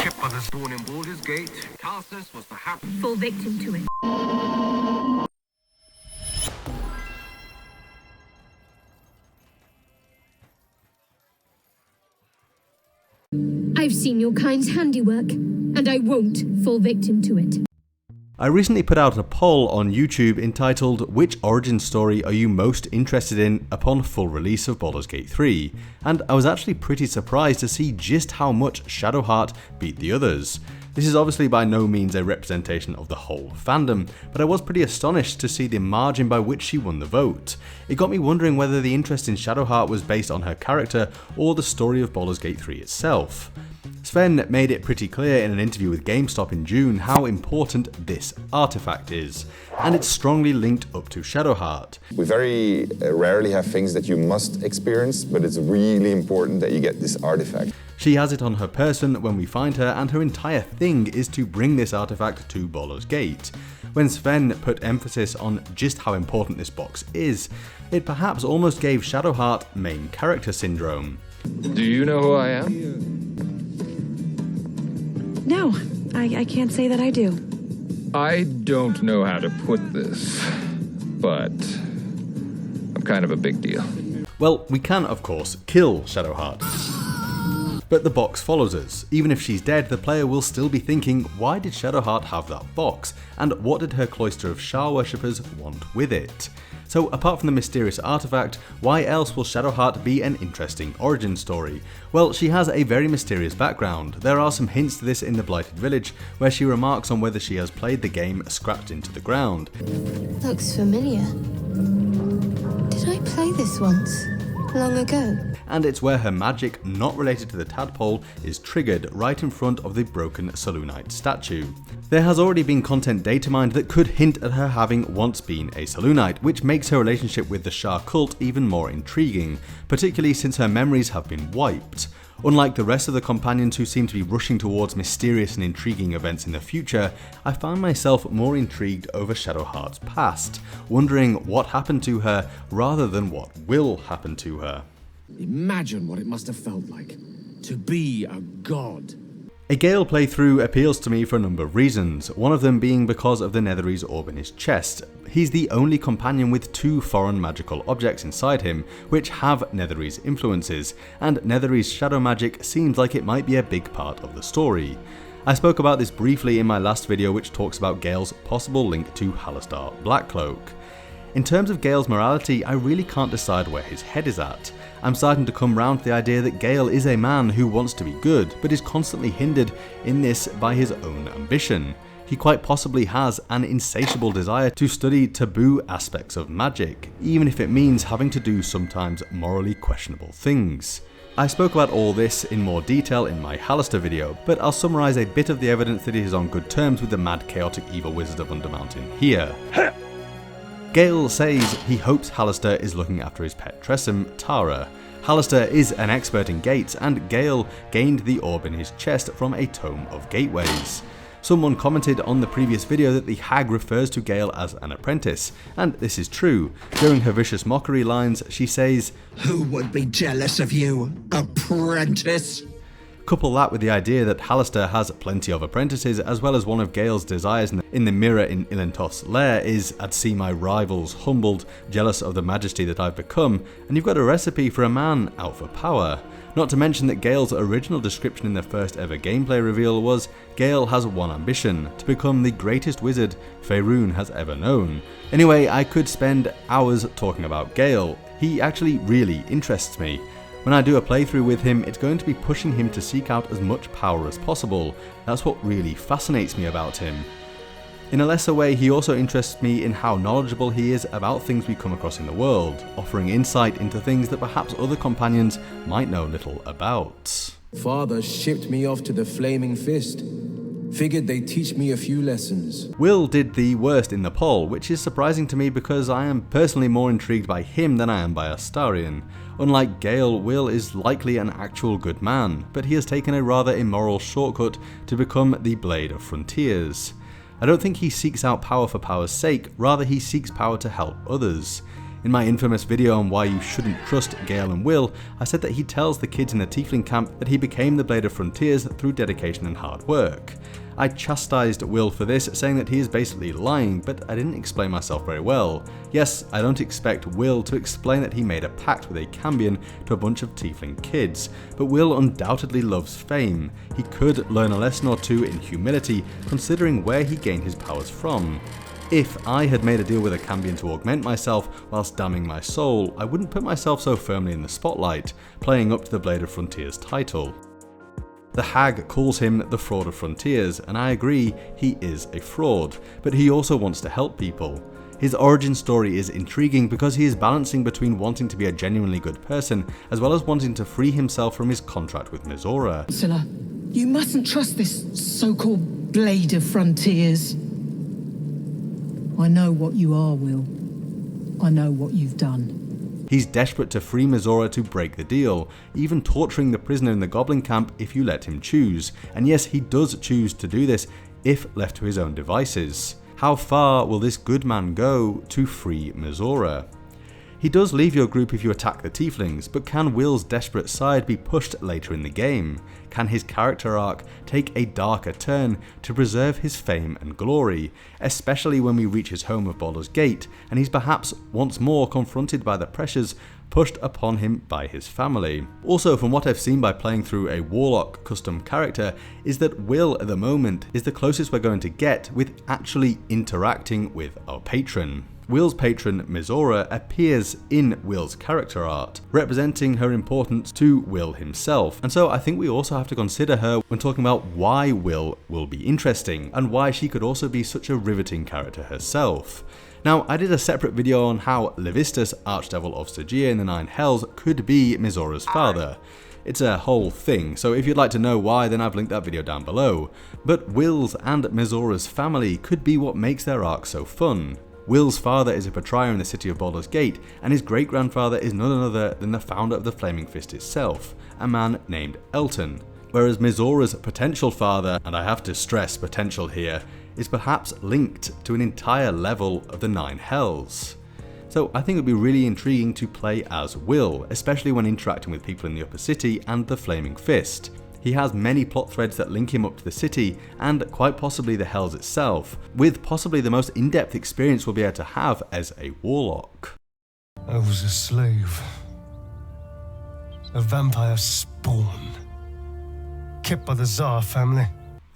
ship was born in Baldur's Gate. Tarsus was perhaps Fall victim to it. I've seen your kind's handiwork, and I won't fall victim to it. I recently put out a poll on YouTube entitled "Which origin story are you most interested in upon full release of Baldur's Gate 3?" and I was actually pretty surprised to see just how much Shadowheart beat the others. This is obviously by no means a representation of the whole fandom, but I was pretty astonished to see the margin by which she won the vote. It got me wondering whether the interest in Shadowheart was based on her character or the story of Baldur's Gate 3 itself. Sven made it pretty clear in an interview with GameStop in June how important this artifact is, and it's strongly linked up to Shadowheart. We very rarely have things that you must experience, but it's really important that you get this artifact. She has it on her person when we find her, and her entire thing is to bring this artifact to Baldur's Gate. When Sven put emphasis on just how important this box is, it perhaps almost gave Shadowheart main character syndrome. Do you know who I am? No, I can't say that I do. I don't know how to put this, but I'm kind of a big deal. Well, we can, of course, kill Shadowheart. But the box follows us. Even if she's dead, the player will still be thinking, why did Shadowheart have that box? And what did her cloister of Shar worshippers want with it? So apart from the mysterious artifact, why else will Shadowheart be an interesting origin story? Well, she has a very mysterious background. There are some hints to this in the Blighted Village, where she remarks on whether she has played the game scrapped into the ground. Looks familiar. Did I play this once? Long ago? And it's where her magic, not related to the tadpole, is triggered right in front of the broken Selûnite statue. There has already been content data mined that could hint at her having once been a Selûnite, which makes her relationship with the Shar cult even more intriguing, particularly since her memories have been wiped. Unlike the rest of the companions who seem to be rushing towards mysterious and intriguing events in the future, I find myself more intrigued over Shadowheart's past, wondering what happened to her rather than what will happen to her. Imagine what it must have felt like to be a god. A Gale playthrough appeals to me for a number of reasons, one of them being because of the Netherese orb in his chest. He's the only companion with 2 foreign magical objects inside him, which have Netherese influences, and Netherese shadow magic seems like it might be a big part of the story. I spoke about this briefly in my last video, which talks about Gale's possible link to Halaster Blackcloak. In terms of Gale's morality, I really can't decide where his head is at. I'm starting to come round to the idea that Gale is a man who wants to be good, but is constantly hindered in this by his own ambition. He quite possibly has an insatiable desire to study taboo aspects of magic, even if it means having to do sometimes morally questionable things. I spoke about all this in more detail in my Halaster video, but I'll summarise a bit of the evidence that he is on good terms with the mad chaotic evil wizard of Undermountain here. Gale says he hopes Halaster is looking after his pet Tressym, Tara. Halaster is an expert in gates, and Gale gained the orb in his chest from a tome of gateways. Someone commented on the previous video that the hag refers to Gale as an apprentice, and this is true. During her vicious mockery lines, she says, "Who would be jealous of you, apprentice?" Couple that with the idea that Halaster has plenty of apprentices, as well as one of Gale's desires in the mirror in Ilintoth's lair is, "I'd see my rivals humbled, jealous of the majesty that I've become," and you've got a recipe for a man out for power. Not to mention that Gale's original description in the first ever gameplay reveal was, Gale has one ambition, to become the greatest wizard Faerûn has ever known. Anyway, I could spend hours talking about Gale. He actually really interests me. When I do a playthrough with him, it's going to be pushing him to seek out as much power as possible. That's what really fascinates me about him. In a lesser way, he also interests me in how knowledgeable he is about things we come across in the world, offering insight into things that perhaps other companions might know little about. Father shipped me off to the Flaming Fist. Figured they'd teach me a few lessons. Wyll did the worst in the poll, which is surprising to me because I am personally more intrigued by him than I am by Astarion. Unlike Gale, Wyll is likely an actual good man, but he has taken a rather immoral shortcut to become the Blade of Frontiers. I don't think he seeks out power for power's sake, rather he seeks power to help others. In my infamous video on why you shouldn't trust Gale and Wyll, I said that he tells the kids in the Tiefling camp that he became the Blade of Frontiers through dedication and hard work. I chastised Wyll for this, saying that he is basically lying, but I didn't explain myself very well. Yes, I don't expect Wyll to explain that he made a pact with a Cambion to a bunch of Tiefling kids, but Wyll undoubtedly loves fame. He could learn a lesson or two in humility, considering where he gained his powers from. If I had made a deal with a Cambion to augment myself whilst damning my soul, I wouldn't put myself so firmly in the spotlight, playing up to the Blade of Frontiers title. The Hag calls him the Fraud of Frontiers, and I agree, he is a fraud, but he also wants to help people. His origin story is intriguing because he is balancing between wanting to be a genuinely good person, as well as wanting to free himself from his contract with Mizora. Scylla, you mustn't trust this so-called Blade of Frontiers. I know what you are, Wyll. I know what you've done. He's desperate to free Mizora to break the deal, even torturing the prisoner in the Goblin camp if you let him choose. And yes, he does choose to do this if left to his own devices. How far will this good man go to free Mizora? He does leave your group if you attack the Tieflings, but can Wyll's desperate side be pushed later in the game? Can his character arc take a darker turn to preserve his fame and glory, especially when we reach his home of Baldur's Gate and he's perhaps once more confronted by the pressures pushed upon him by his family? Also, from what I've seen by playing through a Warlock custom character, is that Wyll at the moment is the closest we're going to get with actually interacting with our patron. Wyll's patron Mizora appears in Wyll's character art, representing her importance to Wyll himself, and so I think we also have to consider her when talking about why Wyll will be interesting, and why she could also be such a riveting character herself. Now, I did a separate video on how Levistus, Archdevil of Stygia in the Nine Hells, could be Mizora's father. It's a whole thing, so if you'd like to know why, then I've linked that video down below. But Wyll's and Mizora's family could be what makes their arc so fun. Wyll's father is a Patriarch in the city of Baldur's Gate, and his great-grandfather is none other than the founder of the Flaming Fist itself, a man named Elton. Whereas Mizora's potential father, and I have to stress potential here, is perhaps linked to an entire level of the Nine Hells. So I think it would be really intriguing to play as Wyll, especially when interacting with people in the Upper City and the Flaming Fist. He has many plot threads that link him up to the city, and quite possibly the Hells itself, with possibly the most in-depth experience we'll be able to have as a warlock. I was a slave. A vampire spawn. Kept by the Tsar family.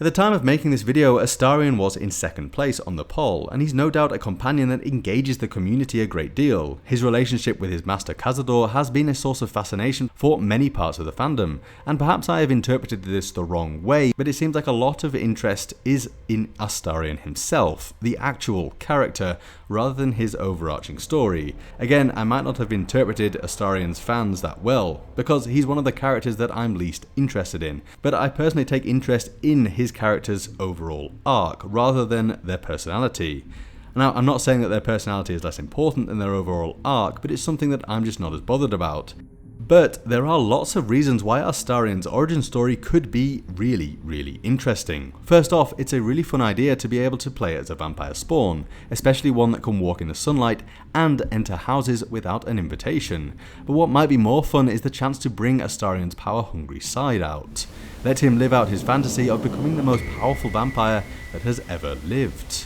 At the time of making this video, Astarion was in second place on the poll, and he's no doubt a companion that engages the community a great deal. His relationship with his master Cazador has been a source of fascination for many parts of the fandom, and perhaps I have interpreted this the wrong way, but it seems like a lot of interest is in Astarion himself, the actual character, rather than his overarching story. Again, I might not have interpreted Astarion's fans that well, because he's one of the characters that I'm least interested in, but I personally take interest in his character's overall arc, rather than their personality. Now, I'm not saying that their personality is less important than their overall arc, but it's something that I'm just not as bothered about. But there are lots of reasons why Astarion's origin story could be really interesting. First off, it's a really fun idea to be able to play as a vampire spawn, especially one that can walk in the sunlight and enter houses without an invitation. But what might be more fun is the chance to bring Astarion's power-hungry side out. Let him live out his fantasy of becoming the most powerful vampire that has ever lived.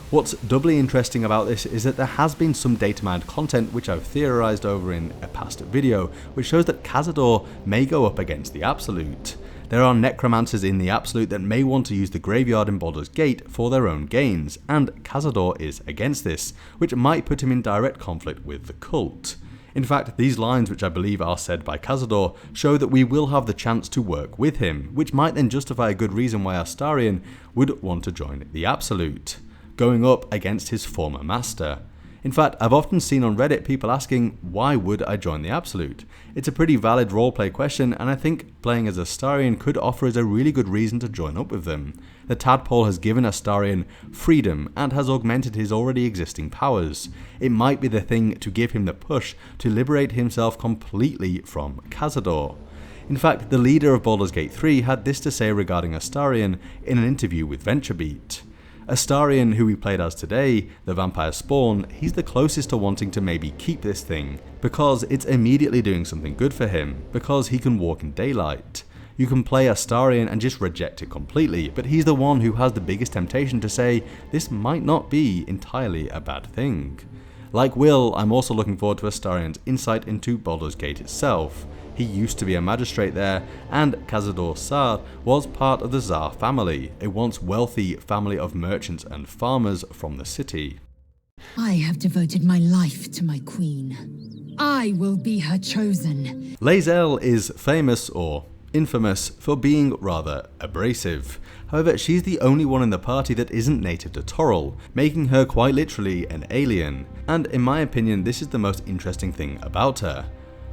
What's doubly interesting about this is that there has been some data mined content which I've theorized over in a past video, which shows that Cazador may go up against the Absolute. There are necromancers in the Absolute that may want to use the graveyard in Baldur's Gate for their own gains, and Cazador is against this, which might put him in direct conflict with the cult. In fact, these lines, which I believe are said by Cazador, show that we will have the chance to work with him, which might then justify a good reason why Astarion would want to join the Absolute, going up against his former master. In fact, I've often seen on Reddit people asking, why would I join the Absolute? It's a pretty valid roleplay question, and I think playing as Astarion could offer us a really good reason to join up with them. The Tadpole has given Astarion freedom and has augmented his already existing powers. It might be the thing to give him the push to liberate himself completely from Cazador. In fact, the leader of Baldur's Gate 3 had this to say regarding Astarion in an interview with VentureBeat. Astarion, who we played as today, the vampire spawn, he's the closest to wanting to maybe keep this thing, because it's immediately doing something good for him, because he can walk in daylight. You can play Astarion and just reject it completely, but he's the one who has the biggest temptation to say, this might not be entirely a bad thing. Like Wyll, I'm also looking forward to Astarion's insight into Baldur's Gate itself. He used to be a magistrate there, and Cazador Sar was part of the Tsar family, a once wealthy family of merchants and farmers from the city. I have devoted my life to my queen. I will be her chosen. Lae'zel is famous, or infamous, for being rather abrasive. However, she's the only one in the party that isn't native to Toril, making her quite literally an alien, and in my opinion this is the most interesting thing about her.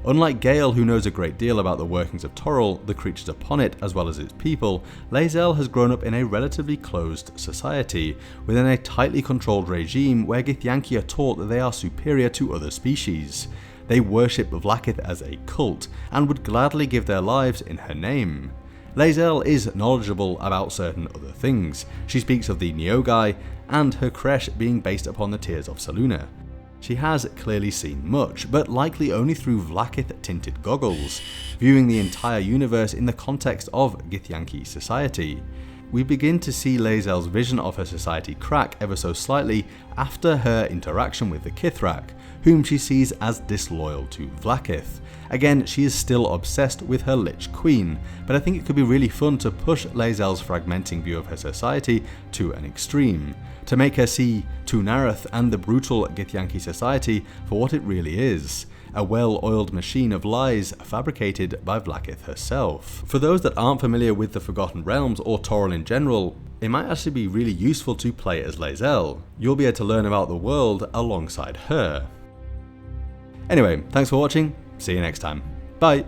Unlike Gale, who knows a great deal about the workings of Toril, the creatures upon it, as well as its people, Lae'zel has grown up in a relatively closed society, within a tightly controlled regime where Githyanki are taught that they are superior to other species. They worship Vlaakith as a cult, and would gladly give their lives in her name. Lae'zel is knowledgeable about certain other things. She speaks of the Neogai, and her creche being based upon the Tears of Selûne. She has clearly seen much, but likely only through Vlaakith-tinted goggles, viewing the entire universe in the context of Githyanki society. We begin to see Lae'zel's vision of her society crack ever so slightly after her interaction with the Kithrak, whom she sees as disloyal to Vlaakith. Again, she is still obsessed with her Lich Queen, but I think it could be really fun to push Lae'zel's fragmenting view of her society to an extreme, to make her see Tunarath and the brutal Githyanki society for what it really is, a well-oiled machine of lies fabricated by Vlaakith herself. For those that aren't familiar with the Forgotten Realms or Toril in general, it might actually be really useful to play as Lae'zel. You'll be able to learn about the world alongside her. Anyway, thanks for watching, see you next time, bye!